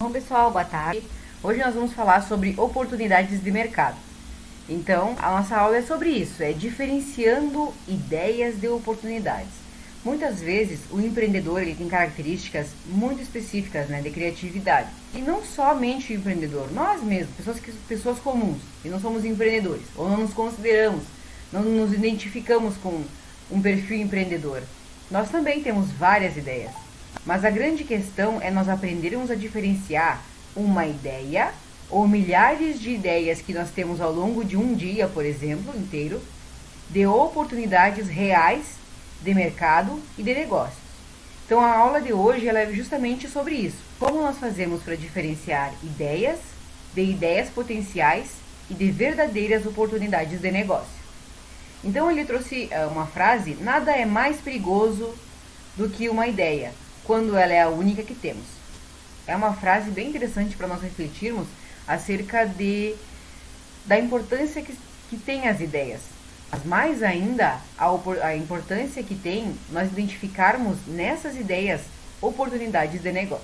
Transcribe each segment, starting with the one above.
Bom, pessoal, boa tarde. Hoje nós vamos falar sobre oportunidades de mercado. Então, a nossa aula é sobre isso, é diferenciando ideias de oportunidades. Muitas vezes, o empreendedor ele tem características muito específicas, né, de criatividade. E não somente o empreendedor, nós mesmos, pessoas comuns, e não somos empreendedores, ou não nos consideramos, não nos identificamos com um perfil empreendedor. Nós também temos várias ideias. Mas a grande questão é nós aprendermos a diferenciar uma ideia ou milhares de ideias que nós temos ao longo de um dia, por exemplo, inteiro, de oportunidades reais de mercado e de negócios. Então a aula de hoje ela é justamente sobre isso. Como nós fazemos para diferenciar ideias de ideias potenciais e de verdadeiras oportunidades de negócio. Então ele trouxe uma frase: nada é mais perigoso do que uma ideia, quando ela é a única que temos. É uma frase bem interessante para nós refletirmos acerca da importância que tem as ideias. Mas mais ainda, a importância que tem nós identificarmos nessas ideias oportunidades de negócio.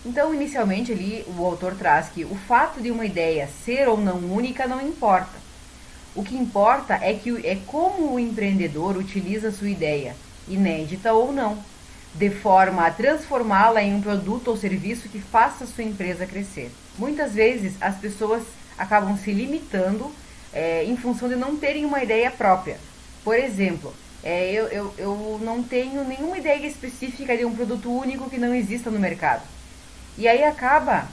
Então, inicialmente, ali, o autor traz que o fato de uma ideia ser ou não única não importa. O que importa é como o empreendedor utiliza sua ideia, inédita ou não, de forma a transformá-la em um produto ou serviço que faça sua empresa crescer. Muitas vezes as pessoas acabam se limitando em função de não terem uma ideia própria. Por exemplo, eu não tenho nenhuma ideia específica de um produto único que não exista no mercado. E aí acaba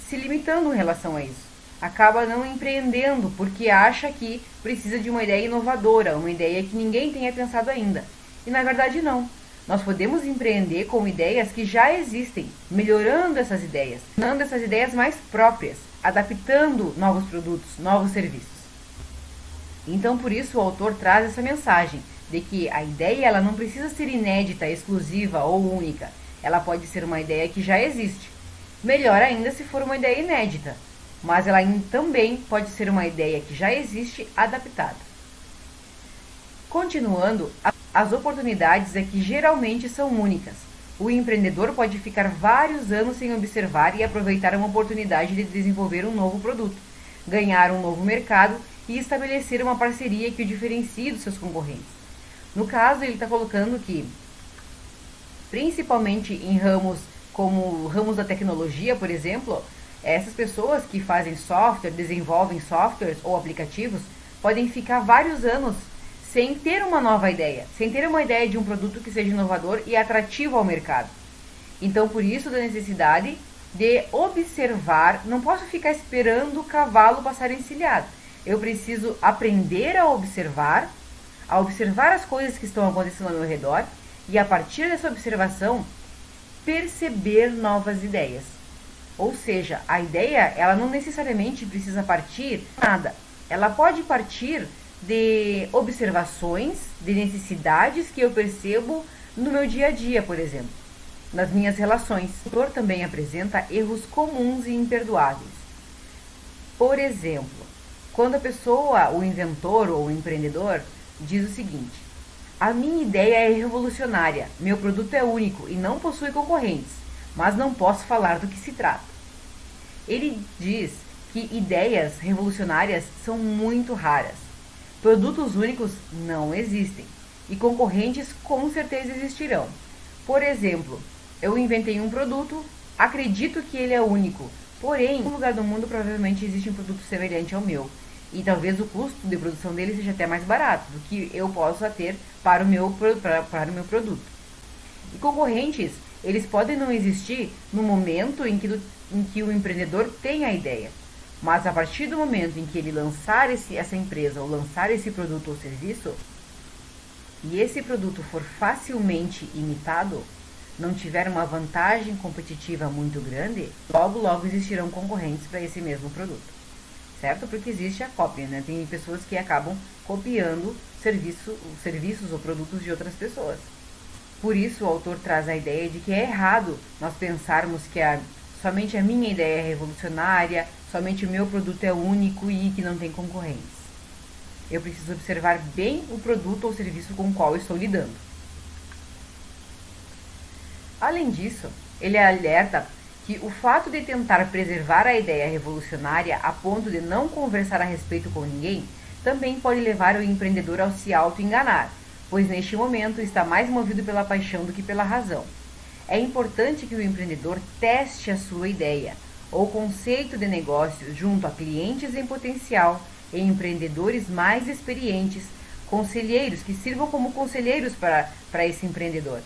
se limitando em relação a isso. Acaba não empreendendo porque acha que precisa de uma ideia inovadora, uma ideia que ninguém tenha pensado ainda. E na verdade não. Nós podemos empreender com ideias que já existem, melhorando essas ideias, tornando essas ideias mais próprias, adaptando novos produtos, novos serviços. Então por isso o autor traz essa mensagem de que a ideia ela não precisa ser inédita, exclusiva ou única. Ela pode ser uma ideia que já existe. Melhor ainda se for uma ideia inédita. Mas ela também pode ser uma ideia que já existe adaptada. Continuando, as oportunidades é que geralmente são únicas. O empreendedor pode ficar vários anos sem observar e aproveitar uma oportunidade de desenvolver um novo produto, ganhar um novo mercado e estabelecer uma parceria que o diferencie dos seus concorrentes. No caso, ele está colocando que, principalmente em ramos como ramos da tecnologia, por exemplo, essas pessoas que fazem software, desenvolvem softwares ou aplicativos, podem ficar vários anos sem ter uma nova ideia, sem ter uma ideia de um produto que seja inovador e atrativo ao mercado. Então, por isso, da necessidade de observar, não posso ficar esperando o cavalo passar encilhado. Eu preciso aprender a observar as coisas que estão acontecendo ao meu redor e, a partir dessa observação, perceber novas ideias. Ou seja, a ideia, ela não necessariamente precisa partir de nada. Ela pode partir de observações, de necessidades que eu percebo no meu dia a dia, por exemplo, nas minhas relações. O autor também apresenta erros comuns e imperdoáveis. Por exemplo, quando a pessoa, o inventor ou o empreendedor, diz o seguinte: a minha ideia é revolucionária, meu produto é único e não possui concorrentes, mas não posso falar do que se trata. Ele diz que ideias revolucionárias são muito raras. Produtos únicos não existem e concorrentes com certeza existirão. Por exemplo, eu inventei um produto, acredito que ele é único, porém, em algum lugar do mundo provavelmente existe um produto semelhante ao meu. E talvez o custo de produção dele seja até mais barato do que eu possa ter para o meu produto. E concorrentes, eles podem não existir no momento em que o empreendedor tem a ideia. Mas a partir do momento em que ele lançar essa empresa ou lançar esse produto ou serviço, e esse produto for facilmente imitado, não tiver uma vantagem competitiva muito grande, logo existirão concorrentes para esse mesmo produto. Certo? Porque existe a cópia, né? Tem pessoas que acabam copiando serviços ou produtos de outras pessoas. Por isso o autor traz a ideia de que é errado nós pensarmos que somente a minha ideia é revolucionária, somente o meu produto é único e que não tem concorrentes. Eu preciso observar bem o produto ou serviço com o qual estou lidando. Além disso, Ele alerta que o fato de tentar preservar a ideia revolucionária a ponto de não conversar a respeito com ninguém também pode levar o empreendedor a se auto-enganar, pois neste momento está mais movido pela paixão do que pela razão. É importante que o empreendedor teste a sua ideia ou conceito de negócio junto a clientes em potencial e empreendedores mais experientes, conselheiros que sirvam como conselheiros para esse empreendedor.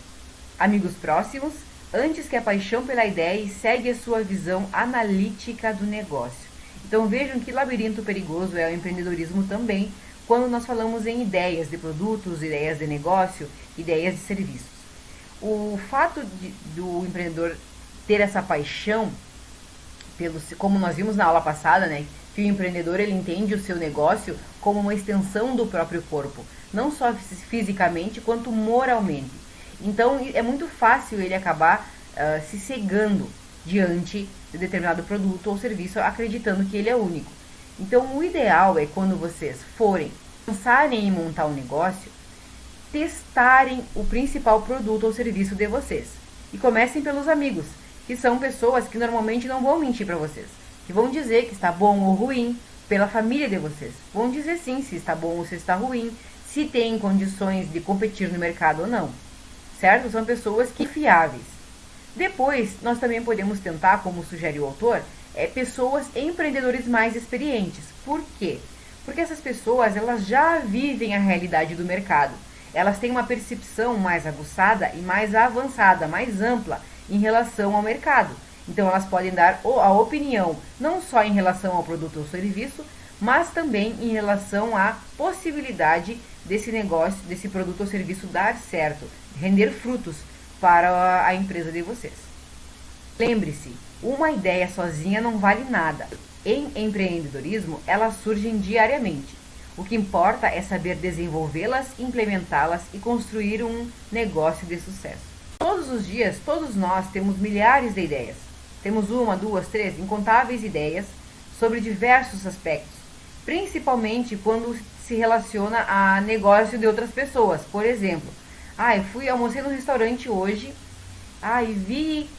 Amigos próximos, antes que a paixão pela ideia e segue a sua visão analítica do negócio. Então vejam que labirinto perigoso é o empreendedorismo também, quando nós falamos em ideias de produtos, ideias de negócio, ideias de serviços. O fato do empreendedor ter essa paixão, como nós vimos na aula passada, né, que o empreendedor ele entende o seu negócio como uma extensão do próprio corpo, não só fisicamente quanto moralmente. Então é muito fácil ele acabar se cegando diante de determinado produto ou serviço, acreditando que ele é único. Então o ideal é quando vocês forem pensarem em montar um negócio, testarem o principal produto ou serviço de vocês. E comecem pelos amigos, que são pessoas que normalmente não vão mentir para vocês, que vão dizer que está bom ou ruim pela família de vocês. Vão dizer sim se está bom ou se está ruim, se tem condições de competir no mercado ou não. Certo? São pessoas que fiáveis. Depois, nós também podemos tentar, como sugere o autor, pessoas empreendedores mais experientes. Por quê? Porque essas pessoas elas já vivem a realidade do mercado. Elas têm uma percepção mais aguçada e mais avançada, mais ampla em relação ao mercado. Então elas podem dar a opinião não só em relação ao produto ou serviço, mas também em relação à possibilidade desse negócio, desse produto ou serviço dar certo, render frutos para a empresa de vocês. Lembre-se, uma ideia sozinha não vale nada. Em empreendedorismo, elas surgem diariamente. O que importa é saber desenvolvê-las, implementá-las e construir um negócio de sucesso. Todos os dias, todos nós temos milhares de ideias. Temos uma, duas, três, incontáveis ideias sobre diversos aspectos, principalmente quando se relaciona a negócio de outras pessoas. Por exemplo, eu almocei no restaurante hoje,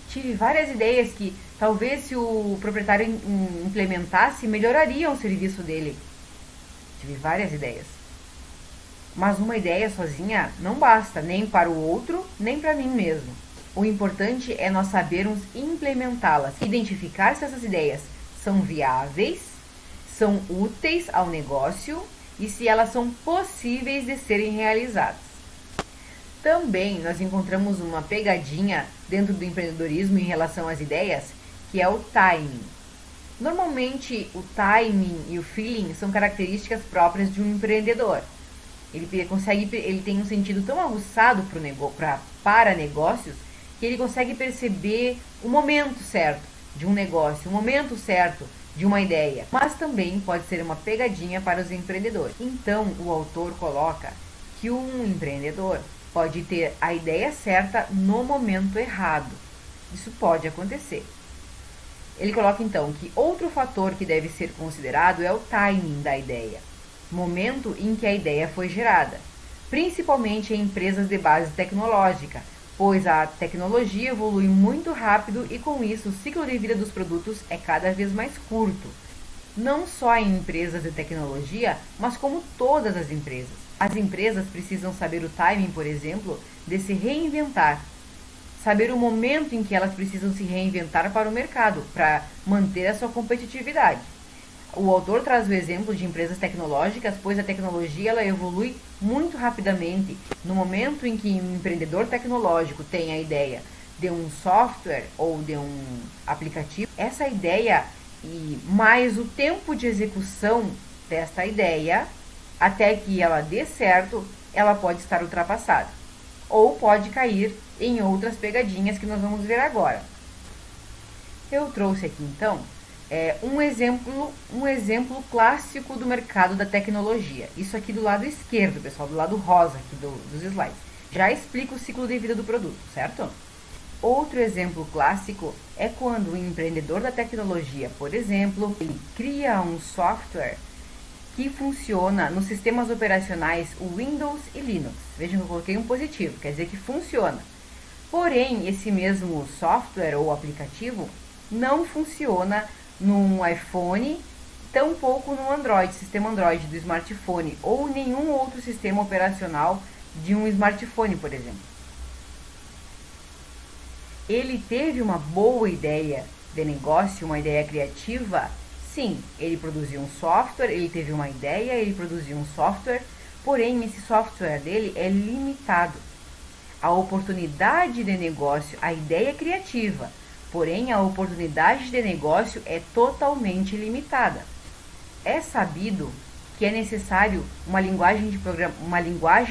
tive várias ideias que talvez se o proprietário implementasse, melhoraria o serviço dele. Tive várias ideias. Mas uma ideia sozinha não basta, nem para o outro, nem para mim mesmo. O importante é nós sabermos implementá-las, identificar se essas ideias são viáveis, são úteis ao negócio e se elas são possíveis de serem realizadas. Também nós encontramos uma pegadinha dentro do empreendedorismo em relação às ideias, que é o timing. Normalmente, o timing e o feeling são características próprias de um empreendedor. Ele tem um sentido tão aguçado para negócios que ele consegue perceber o momento certo de um negócio, o momento certo de uma ideia. Mas também pode ser uma pegadinha para os empreendedores. Então, o autor coloca que um empreendedor pode ter a ideia certa no momento errado. Isso pode acontecer. Ele coloca então que outro fator que deve ser considerado é o timing da ideia, momento em que a ideia foi gerada, principalmente em empresas de base tecnológica, pois a tecnologia evolui muito rápido e com isso o ciclo de vida dos produtos é cada vez mais curto. Não só em empresas de tecnologia, mas como todas as empresas. As empresas precisam saber o timing, por exemplo, de se reinventar. Saber o momento em que elas precisam se reinventar para o mercado, para manter a sua competitividade. O autor traz o exemplo de empresas tecnológicas, pois a tecnologia ela evolui muito rapidamente. No momento em que um empreendedor tecnológico tem a ideia de um software ou de um aplicativo, essa ideia e mais o tempo de execução desta ideia, até que ela dê certo, ela pode estar ultrapassada. Ou pode cair em outras pegadinhas que nós vamos ver agora. Eu trouxe aqui então um exemplo clássico do mercado da tecnologia. Isso aqui do lado esquerdo, pessoal, do lado rosa aqui dos slides. Já explica o ciclo de vida do produto, certo? Outro exemplo clássico é quando o empreendedor da tecnologia, por exemplo, ele cria um software que funciona nos sistemas operacionais Windows e Linux. Vejam que eu coloquei um positivo, quer dizer que funciona. Porém, esse mesmo software ou aplicativo não funciona num iPhone, tampouco no Android, sistema Android do smartphone, ou nenhum outro sistema operacional de um smartphone, por exemplo. Ele teve uma boa ideia de negócio, uma ideia criativa? Sim, ele produziu um software, ele teve uma ideia, ele produziu um software, porém esse software dele é limitado. A oportunidade de negócio, a ideia é criativa, porém a oportunidade de negócio é totalmente limitada. É sabido que é necessário uma linguagem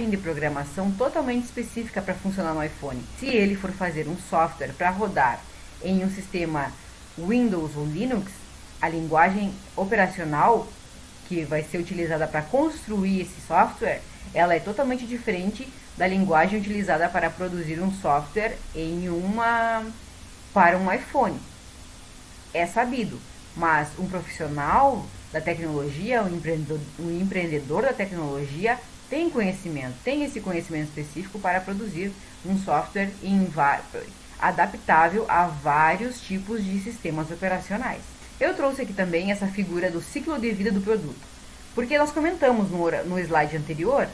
de programação totalmente específica para funcionar no iPhone. Se ele for fazer um software para rodar em um sistema Windows ou Linux, a linguagem operacional que vai ser utilizada para construir esse software, ela é totalmente diferente da linguagem utilizada para produzir um software para um iPhone. É sabido, mas um profissional da tecnologia, um empreendedor da tecnologia tem esse conhecimento específico para produzir um software adaptável a vários tipos de sistemas operacionais. Eu trouxe aqui também essa figura do ciclo de vida do produto, porque nós comentamos no slide anterior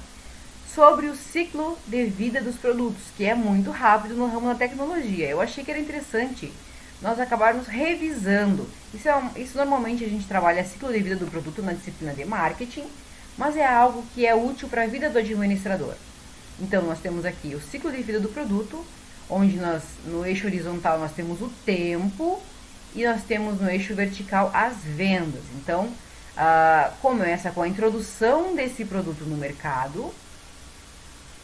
sobre o ciclo de vida dos produtos, que é muito rápido no ramo da tecnologia. Eu achei que era interessante nós acabarmos revisando. Isso normalmente a gente trabalha ciclo de vida do produto na disciplina de marketing, mas é algo que é útil para a vida do administrador. Então, nós temos aqui o ciclo de vida do produto, onde no eixo horizontal nós temos o tempo e nós temos no eixo vertical as vendas. Então, começa com a introdução desse produto no mercado,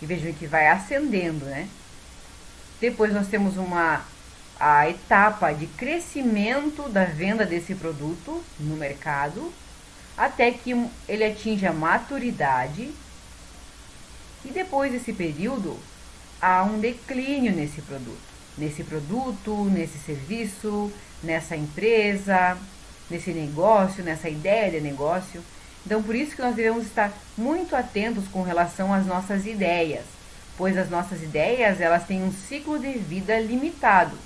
e vejam que vai ascendendo, né? Depois nós temos a etapa de crescimento da venda desse produto no mercado, até que ele atinja a maturidade, e depois desse período há um declínio nesse produto, nesse serviço, nessa empresa, nesse negócio, nessa ideia de negócio. Então, por isso que nós devemos estar muito atentos com relação às nossas ideias, pois as nossas ideias, elas têm um ciclo de vida limitado.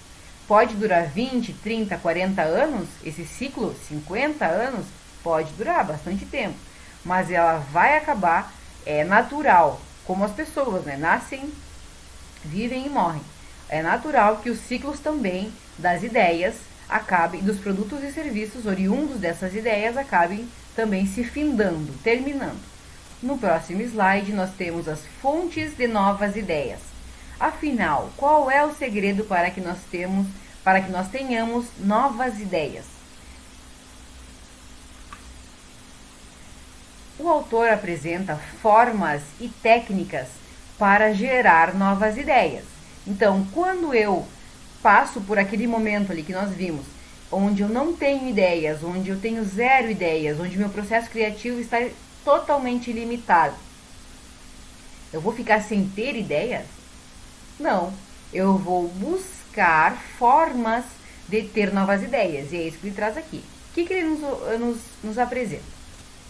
Pode durar 20, 30, 40 anos, esse ciclo, 50 anos, pode durar bastante tempo, mas ela vai acabar, é natural, como as pessoas, né? Nascem, vivem e morrem. É natural que os ciclos também das ideias acabem, dos produtos e serviços oriundos dessas ideias acabem também se findando, terminando. No próximo slide nós temos as fontes de novas ideias. Afinal, qual é o segredo para que nós tenhamos novas ideias? O autor apresenta formas e técnicas para gerar novas ideias. Então, quando eu passo por aquele momento ali que nós vimos, onde eu não tenho ideias, onde eu tenho zero ideias, onde meu processo criativo está totalmente limitado, eu vou ficar sem ter ideias? Não, eu vou buscar formas de ter novas ideias, e é isso que ele traz aqui. O que ele nos apresenta?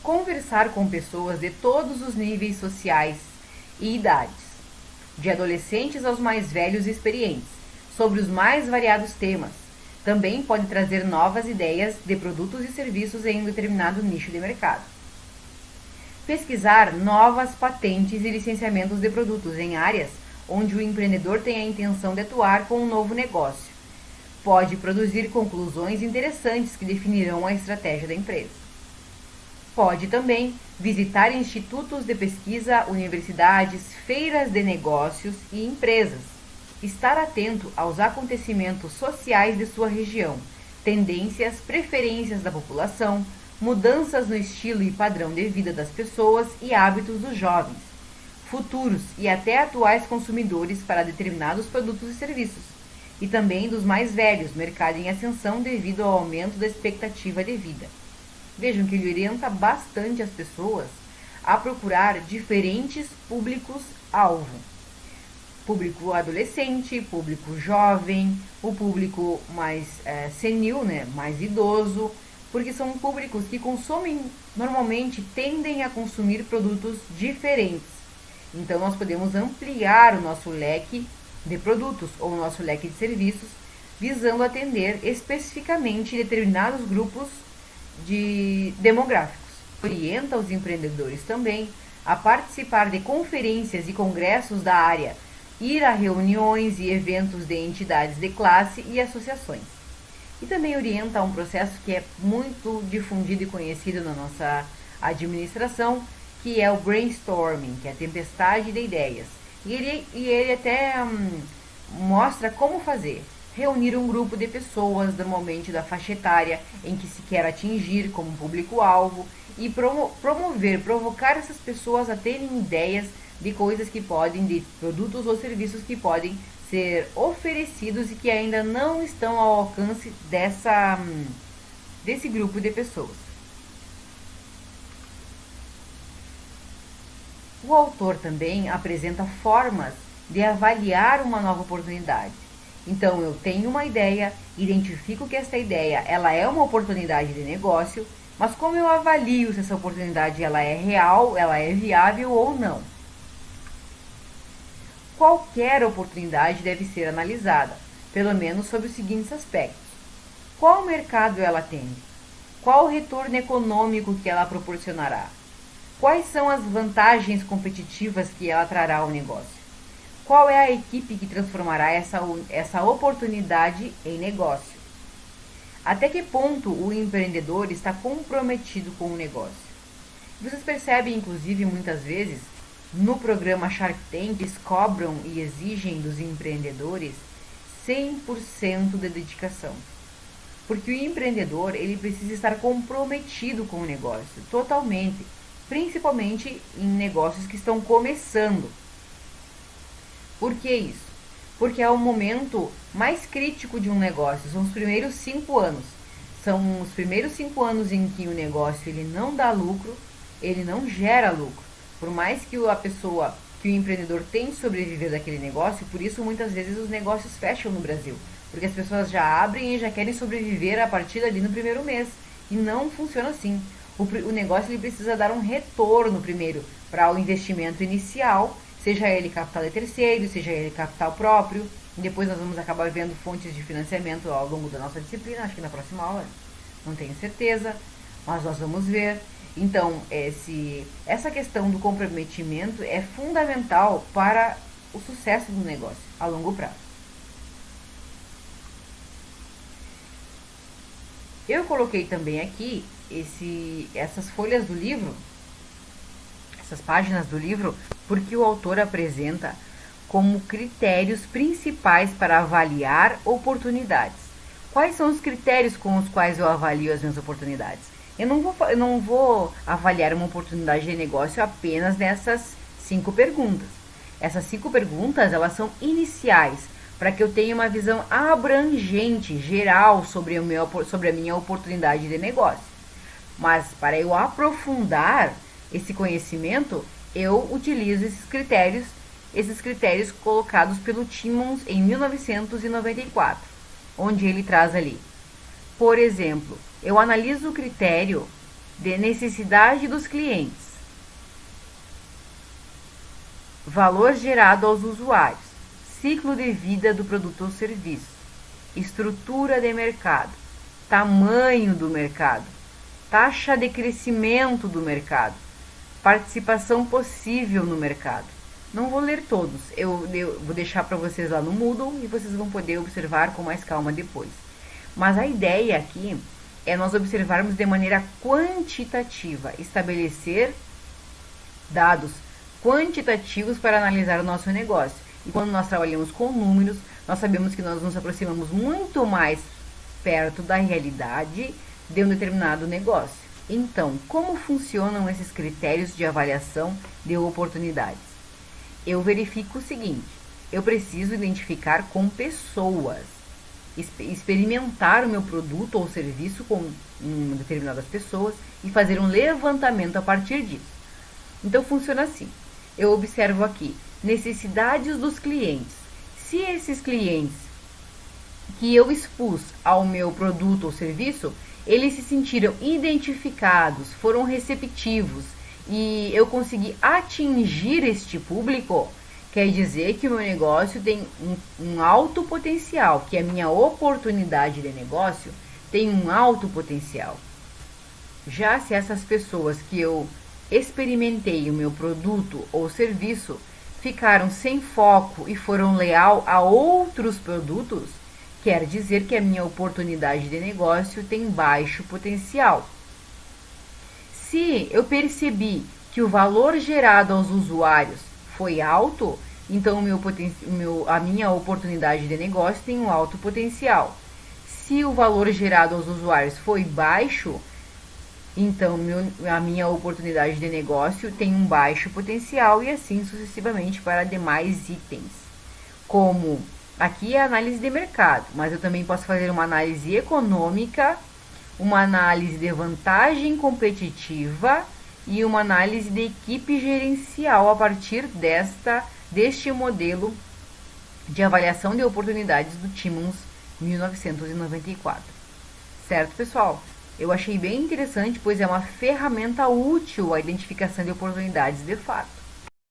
Conversar com pessoas de todos os níveis sociais e idades, de adolescentes aos mais velhos e experientes, sobre os mais variados temas. Também pode trazer novas ideias de produtos e serviços em um determinado nicho de mercado. Pesquisar novas patentes e licenciamentos de produtos em áreas onde o empreendedor tem a intenção de atuar com um novo negócio. Pode produzir conclusões interessantes que definirão a estratégia da empresa. Pode também visitar institutos de pesquisa, universidades, feiras de negócios e empresas. Estar atento aos acontecimentos sociais de sua região, tendências, preferências da população, mudanças no estilo e padrão de vida das pessoas e hábitos dos jovens, futuros e até atuais consumidores para determinados produtos e serviços, e também dos mais velhos, mercado em ascensão devido ao aumento da expectativa de vida. Vejam que ele orienta bastante as pessoas a procurar diferentes públicos-alvo. Público adolescente, público jovem, o público mais senil, né, mais idoso, porque são públicos que normalmente tendem a consumir produtos diferentes. Então, nós podemos ampliar o nosso leque de produtos ou nosso leque de serviços, visando atender especificamente determinados grupos demográficos. Orienta os empreendedores também a participar de conferências e congressos da área, ir a reuniões e eventos de entidades de classe e associações. E também orienta um processo que é muito difundido e conhecido na nossa administração, que é o brainstorming, que é a tempestade de ideias. E ele até mostra como fazer. Reunir um grupo de pessoas, normalmente da faixa etária em que se quer atingir como público-alvo, e provocar essas pessoas a terem ideias de coisas que podem, de produtos ou serviços que podem ser oferecidos e que ainda não estão ao alcance desse grupo de pessoas. O autor também apresenta formas de avaliar uma nova oportunidade. Então, eu tenho uma ideia, identifico que essa ideia ela é uma oportunidade de negócio, mas como eu avalio se essa oportunidade ela é real, ela é viável ou não? Qualquer oportunidade deve ser analisada, pelo menos sob os seguintes aspectos. Qual mercado ela atende? Qual o retorno econômico que ela proporcionará? Quais são as vantagens competitivas que ela trará ao negócio? Qual é a equipe que transformará essa oportunidade em negócio? Até que ponto o empreendedor está comprometido com o negócio? Vocês percebem, inclusive, muitas vezes, no programa Shark Tank, eles cobram e exigem dos empreendedores 100% de dedicação. Porque o empreendedor ele precisa estar comprometido com o negócio, totalmente, principalmente em negócios que estão começando. Por que isso? Porque é o momento mais crítico de um negócio, são os primeiros 5 anos. São os primeiros 5 anos em que o negócio ele não dá lucro, ele não gera lucro. Por mais que que o empreendedor tente sobreviver daquele negócio, por isso muitas vezes os negócios fecham no Brasil. Porque as pessoas já abrem e já querem sobreviver a partir dali no primeiro mês. E não funciona assim. O negócio ele precisa dar um retorno primeiro para o investimento inicial, seja ele capital de terceiro, seja ele capital próprio. E depois nós vamos acabar vendo fontes de financiamento ao longo da nossa disciplina, acho que na próxima aula, não tenho certeza, mas nós vamos ver. Então, essa questão do comprometimento é fundamental para o sucesso do negócio a longo prazo. Eu coloquei também aqui essas folhas do livro, essas páginas do livro, porque o autor apresenta como critérios principais para avaliar oportunidades. Quais são os critérios com os quais eu avalio as minhas oportunidades? Eu não vou avaliar uma oportunidade de negócio apenas nessas 5 perguntas. Essas 5 perguntas, elas são iniciais, para que eu tenha uma visão abrangente, geral, sobre a minha oportunidade de negócio. Mas para eu aprofundar esse conhecimento, eu utilizo esses critérios colocados pelo Timmons em 1994, onde ele traz ali. Por exemplo, eu analiso o critério de necessidade dos clientes, valor gerado aos usuários, ciclo de vida do produto ou serviço, estrutura de mercado, tamanho do mercado, taxa de crescimento do mercado, participação possível no mercado. Não vou ler todos, eu vou deixar para vocês lá no Moodle e vocês vão poder observar com mais calma depois. Mas a ideia aqui é nós observarmos de maneira quantitativa, estabelecer dados quantitativos para analisar o nosso negócio. E quando nós trabalhamos com números, nós sabemos que nós nos aproximamos muito mais perto da realidade de um determinado negócio. Então, como funcionam esses critérios de avaliação de oportunidades? Eu verifico o seguinte: eu preciso identificar com pessoas, experimentar o meu produto ou serviço com determinadas pessoas e fazer um levantamento a partir disso. Então, funciona assim. Eu observo aqui necessidades dos clientes. Se esses clientes que eu expus ao meu produto ou serviço, eles se sentiram identificados, foram receptivos e eu consegui atingir este público, quer dizer que o meu negócio tem um alto potencial, que a minha oportunidade de negócio tem um alto potencial. Já se essas pessoas que eu experimentei o meu produto ou serviço ficaram sem foco e foram leal a outros produtos, quer dizer que a minha oportunidade de negócio tem baixo potencial. Se eu percebi que o valor gerado aos usuários foi alto, então a minha oportunidade de negócio tem um alto potencial. Se o valor gerado aos usuários foi baixo, então a minha oportunidade de negócio tem um baixo potencial e assim sucessivamente para demais itens. Como aqui é a análise de mercado, mas eu também posso fazer uma análise econômica, uma análise de vantagem competitiva e uma análise de equipe gerencial a partir deste modelo de avaliação de oportunidades do Timmons 1994. Certo, pessoal? Eu achei bem interessante, pois é uma ferramenta útil à identificação de oportunidades de fato.